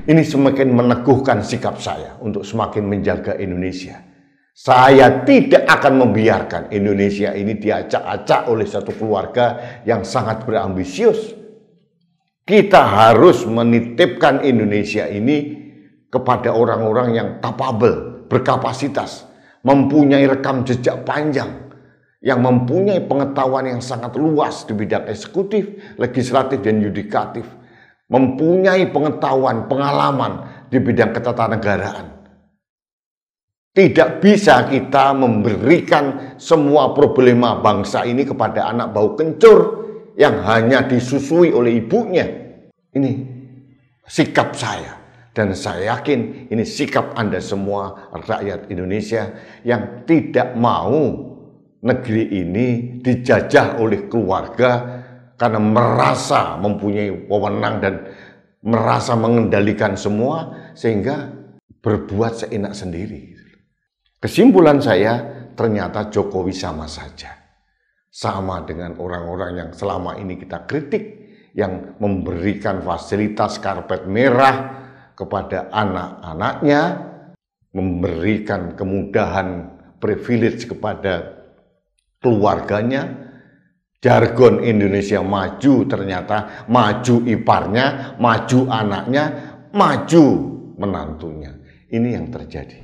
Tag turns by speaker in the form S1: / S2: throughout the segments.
S1: Ini semakin meneguhkan sikap saya untuk semakin menjaga Indonesia. Saya tidak akan membiarkan Indonesia ini diacak-acak oleh satu keluarga yang sangat berambisius. Kita harus menitipkan Indonesia ini kepada orang-orang yang capable, berkapasitas, mempunyai rekam jejak panjang, yang mempunyai pengetahuan yang sangat luas di bidang eksekutif, legislatif, dan yudikatif, mempunyai pengetahuan, pengalaman di bidang ketatanegaraan. Tidak bisa kita memberikan semua problema bangsa ini kepada anak bau kencur yang hanya disusui oleh ibunya. Ini sikap saya, dan saya yakin ini sikap Anda semua rakyat Indonesia yang tidak mau negeri ini dijajah oleh keluarga karena merasa mempunyai wewenang dan merasa mengendalikan semua sehingga berbuat seenak sendiri. Kesimpulan saya, ternyata Jokowi sama saja. Sama dengan orang-orang yang selama ini kita kritik, yang memberikan fasilitas karpet merah kepada anak-anaknya, memberikan kemudahan privilege kepada keluarganya. Jargon Indonesia maju, ternyata maju iparnya, maju anaknya, maju menantunya. Ini yang terjadi.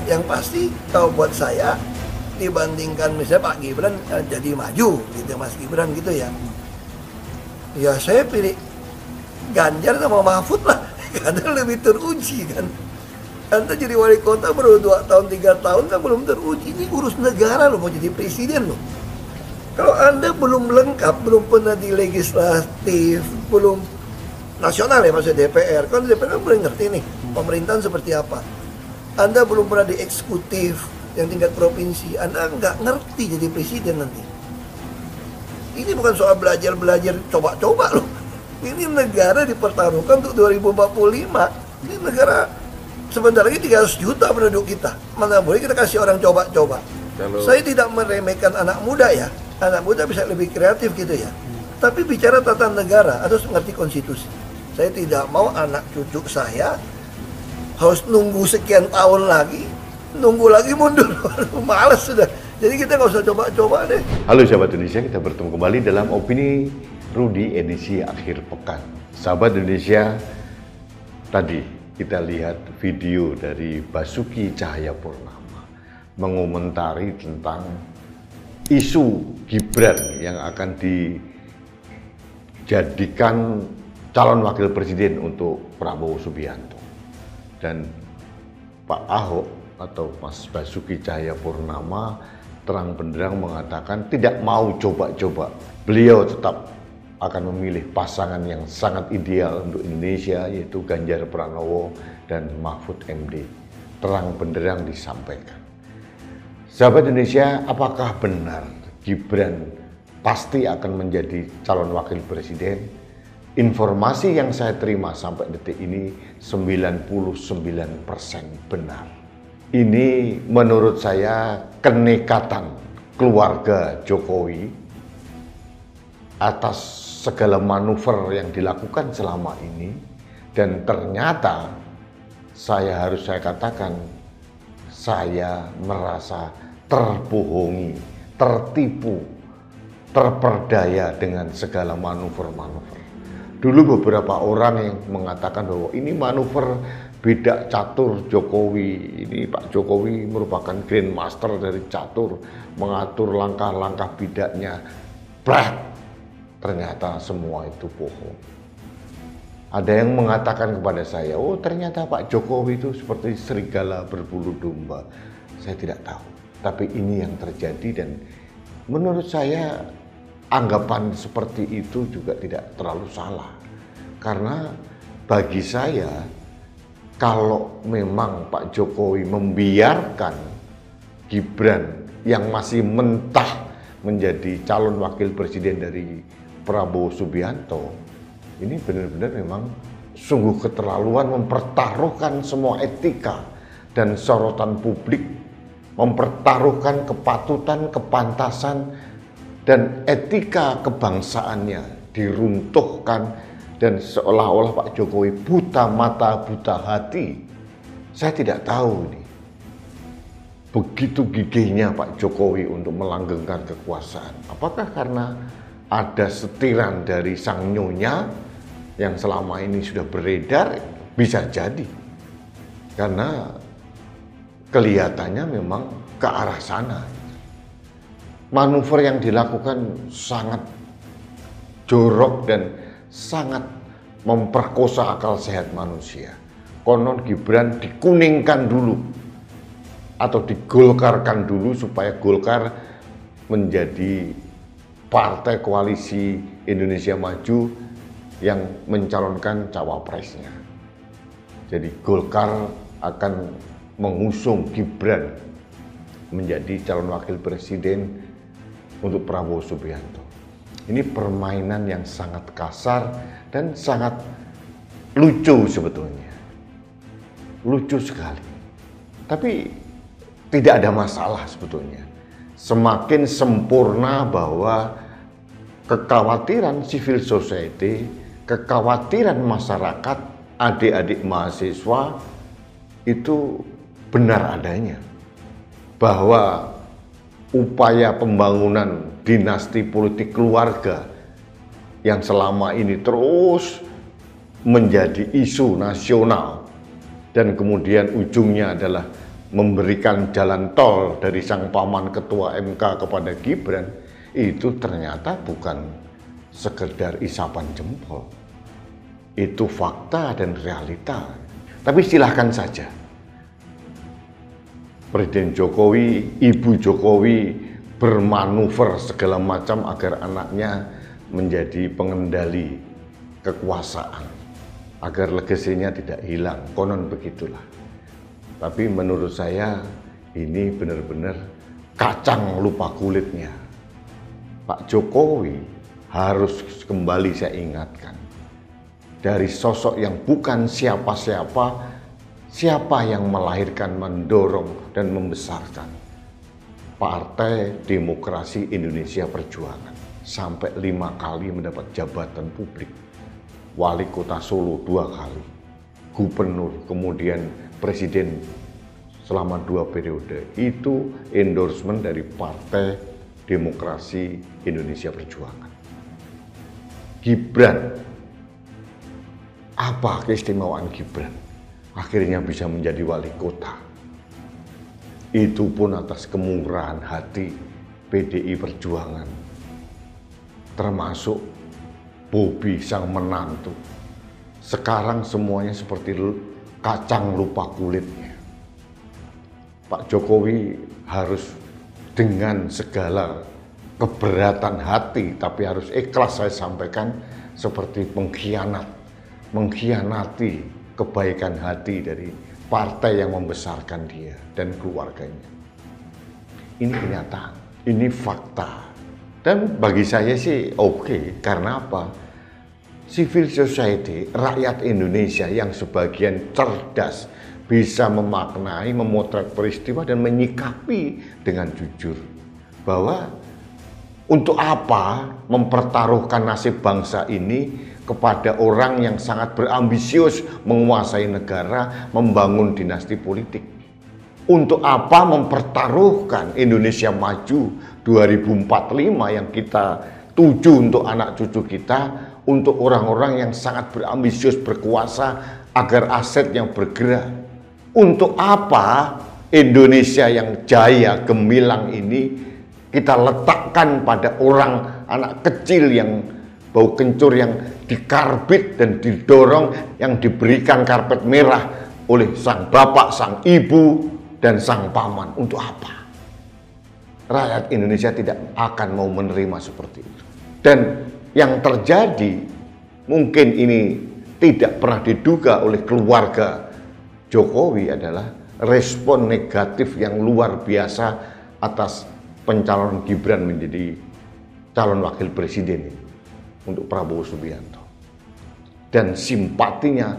S2: Yang pasti kalau buat saya dibandingkan misalnya Pak Gibran jadi maju gitu, Mas Gibran gitu ya. Ya saya pilih Ganjar sama Mahfud lah, karena lebih teruji kan. Anda jadi wali kota baru 2 tahun 3 tahun kan belum teruji. Ini urus negara loh, mau jadi presiden loh. Kalau Anda belum lengkap, belum pernah di legislatif, belum nasional ya maksudnya DPR, kan DPR kan belum ngerti nih pemerintahan seperti apa. Anda belum pernah di eksekutif yang tingkat provinsi, Anda nggak ngerti jadi presiden nanti. Ini bukan soal belajar-belajar coba-coba loh. Ini negara dipertaruhkan untuk 2045. Ini negara sebentar lagi 300 juta penduduk kita. Mana boleh kita kasih orang coba-coba. Saya tidak meremehkan anak muda ya. Anak muda bisa lebih kreatif gitu ya. Tapi bicara tata negara harus mengerti konstitusi. Saya tidak mau anak cucu saya harus nunggu sekian tahun lagi, nunggu lagi mundur. Males sudah. Jadi kita nggak usah coba-coba deh.
S1: Halo sahabat Indonesia, kita bertemu kembali dalam Opini Rudi edisi akhir pekan. Sahabat Indonesia, tadi kita lihat video dari Basuki Cahayapurnama mengomentari tentang isu Gibran yang akan dijadikan calon wakil presiden untuk Prabowo Subianto. Dan Pak Ahok atau Mas Basuki Cahayapurnama terang benderang mengatakan tidak mau coba-coba. Beliau tetap akan memilih pasangan yang sangat ideal untuk Indonesia, yaitu Ganjar Pranowo dan Mahfud MD. Terang benderang disampaikan. Sahabat Indonesia, apakah benar Gibran pasti akan menjadi calon wakil presiden? Informasi yang saya terima sampai detik ini 99% benar. Ini menurut saya kenekatan keluarga Jokowi atas segala manuver yang dilakukan selama ini, dan ternyata saya katakan saya merasa terbohongi, tertipu, terperdaya dengan segala manuver-manuver. Dulu beberapa orang yang mengatakan bahwa ini manuver beda catur Jokowi, ini Pak Jokowi merupakan grandmaster dari catur, mengatur langkah-langkah bidaknya. Ternyata semua itu bohong. Ada yang mengatakan kepada saya, oh ternyata Pak Jokowi itu seperti serigala berbulu domba. Saya tidak tahu, tapi ini yang terjadi, dan menurut saya anggapan seperti itu juga tidak terlalu salah. Karena bagi saya, kalau memang Pak Jokowi membiarkan Gibran yang masih mentah menjadi calon wakil presiden dari Prabowo Subianto, ini benar-benar memang sungguh keterlaluan mempertaruhkan semua etika dan sorotan publik, mempertaruhkan kepatutan, kepantasan, dan etika kebangsaannya diruntuhkan, dan seolah-olah Pak Jokowi buta mata, buta hati. Saya tidak tahu nih, begitu gigihnya Pak Jokowi untuk melanggengkan kekuasaan. Apakah karena ada setiran dari sang nyonya yang selama ini sudah beredar? Bisa jadi, karena kelihatannya memang ke arah sana. Manuver yang dilakukan sangat jorok dan sangat memperkosa akal sehat manusia. Konon Gibran dikuningkan dulu atau digolkarkan dulu supaya Golkar menjadi partai koalisi Indonesia Maju yang mencalonkan cawapresnya. Jadi Golkar akan mengusung Gibran menjadi calon wakil presiden untuk Prabowo Subianto. Ini permainan yang sangat kasar dan sangat lucu sebetulnya. Lucu sekali. Tapi tidak ada masalah sebetulnya. Semakin sempurna bahwa kekhawatiran civil society, kekhawatiran masyarakat, adik-adik mahasiswa itu benar adanya. Bahwa upaya pembangunan dinasti politik keluarga yang selama ini terus menjadi isu nasional dan kemudian ujungnya adalah memberikan jalan tol dari sang paman ketua MK kepada Gibran, itu ternyata bukan sekedar isapan jempol. Itu fakta dan realita. Tapi silahkan saja Presiden Jokowi, Ibu Jokowi bermanuver segala macam agar anaknya menjadi pengendali kekuasaan, agar legasinya tidak hilang, konon begitulah. Tapi menurut saya ini benar-benar kacang lupa kulitnya. Pak Jokowi harus kembali saya ingatkan, dari sosok yang bukan siapa-siapa, siapa yang melahirkan, mendorong, dan membesarkan Partai Demokrasi Indonesia Perjuangan sampai 5 kali mendapat jabatan publik. Wali Kota Solo 2 kali, gubernur, kemudian presiden selama 2 periode. Itu endorsement dari Partai Demokrasi Indonesia Perjuangan. Gibran, apa keistimewaan Gibran? Akhirnya bisa menjadi wali kota. Itu pun atas kemurahan hati PDI Perjuangan, termasuk Bobi sang menantu. Sekarang semuanya seperti kacang lupa kulitnya. Pak Jokowi harus dengan segala keberatan hati, tapi harus ikhlas saya sampaikan, seperti mengkhianati kebaikan hati dari partai yang membesarkan dia dan keluarganya. Ini kenyataan, ini fakta. Dan bagi saya sih oke, karena apa? Civil society, rakyat Indonesia yang sebagian cerdas, bisa memaknai, memotret peristiwa dan menyikapi dengan jujur. Bahwa untuk apa mempertaruhkan nasib bangsa ini kepada orang yang sangat berambisius menguasai negara, membangun dinasti politik. Untuk apa mempertaruhkan Indonesia Maju 2045 yang kita tuju untuk anak cucu kita, untuk orang-orang yang sangat berambisius berkuasa agar aset yang bergerak. Untuk apa Indonesia yang jaya gemilang ini kita letakkan pada orang anak kecil yang bau kencur, yang dikarbit dan didorong, yang diberikan karpet merah oleh sang bapak, sang ibu, dan sang paman. Untuk apa? Rakyat Indonesia tidak akan mau menerima seperti itu. Dan yang terjadi, mungkin ini tidak pernah diduga oleh keluarga Jokowi, adalah respon negatif yang luar biasa atas pencalonan Gibran menjadi calon wakil presiden untuk Prabowo Subianto. dan simpatinya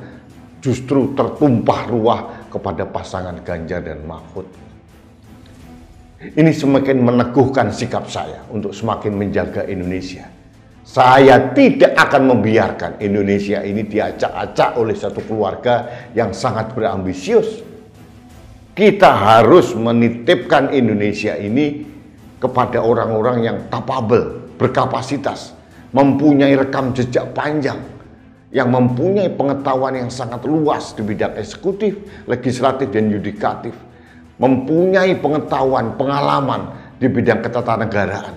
S1: justru tertumpah ruah kepada pasangan Ganjar dan Mahfud. Ini semakin meneguhkan sikap saya untuk semakin menjaga Indonesia. Saya tidak akan membiarkan Indonesia ini diacak-acak oleh satu keluarga yang sangat berambisius. Kita harus menitipkan Indonesia ini kepada orang-orang yang capable, berkapasitas, mempunyai rekam jejak panjang, yang mempunyai pengetahuan yang sangat luas di bidang eksekutif, legislatif, dan yudikatif, mempunyai pengetahuan, pengalaman di bidang ketatanegaraan.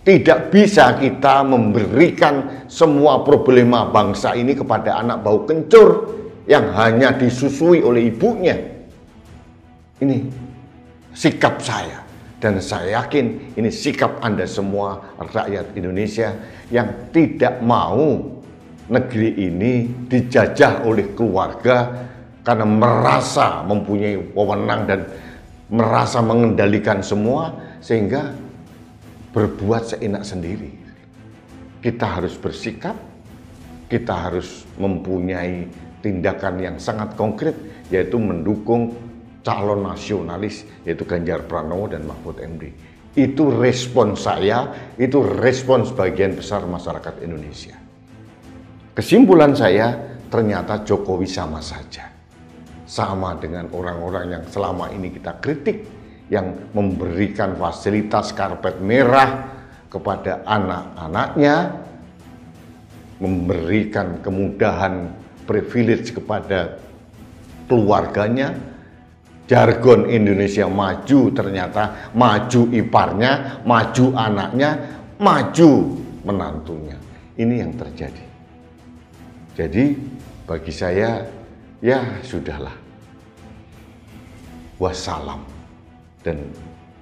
S1: Tidak bisa kita memberikan semua problema bangsa ini kepada anak bau kencur yang hanya disusui oleh ibunya. Ini sikap saya, dan saya yakin ini sikap Anda semua rakyat Indonesia yang tidak mau negeri ini dijajah oleh keluarga karena merasa mempunyai wewenang dan merasa mengendalikan semua sehingga berbuat seenak sendiri. Kita harus bersikap, kita harus mempunyai tindakan yang sangat konkret, yaitu mendukung calon nasionalis, yaitu Ganjar Pranowo dan Mahfud MD. Itu respons saya, itu respons sebagian besar masyarakat Indonesia. Kesimpulan saya, ternyata Jokowi sama saja. Sama dengan orang-orang yang selama ini kita kritik, yang memberikan fasilitas karpet merah kepada anak-anaknya, memberikan kemudahan privilege kepada keluarganya. Jargon Indonesia maju, ternyata maju iparnya, maju anaknya, maju menantunya. Ini yang terjadi. Jadi bagi saya, ya sudahlah. Wassalam. Dan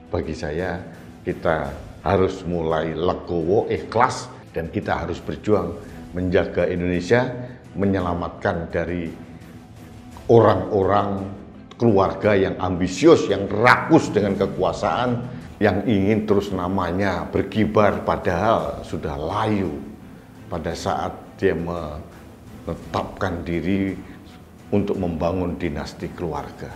S1: bagi saya, kita harus mulai legowo, ikhlas, dan kita harus berjuang menjaga Indonesia, menyelamatkan dari orang-orang keluarga yang ambisius, yang rakus dengan kekuasaan, yang ingin terus namanya berkibar padahal sudah layu pada saat dia menetapkan diri untuk membangun dinasti keluarga.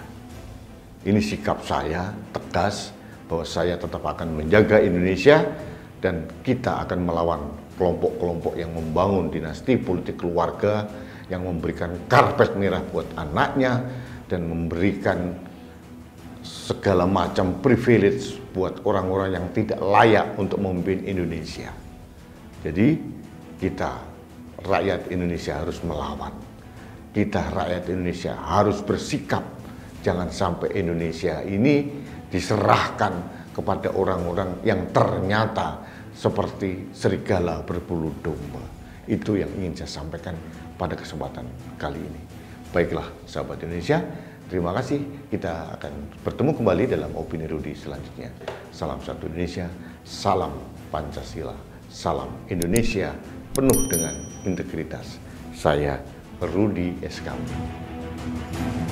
S1: Ini sikap saya tegas bahwa saya tetap akan menjaga Indonesia dan kita akan melawan kelompok-kelompok yang membangun dinasti politik keluarga, yang memberikan karpet merah buat anaknya dan memberikan segala macam privilege buat orang-orang yang tidak layak untuk memimpin Indonesia. Jadi kita rakyat Indonesia harus melawan. Kita rakyat Indonesia harus bersikap. Jangan sampai Indonesia ini diserahkan kepada orang-orang yang ternyata seperti serigala berbulu domba. Itu yang ingin saya sampaikan pada kesempatan kali ini. Baiklah sahabat Indonesia, terima kasih. Kita akan bertemu kembali dalam Opini Rudy selanjutnya. Salam satu Indonesia, salam Pancasila, salam Indonesia penuh dengan integritas. Saya Rudy SKM.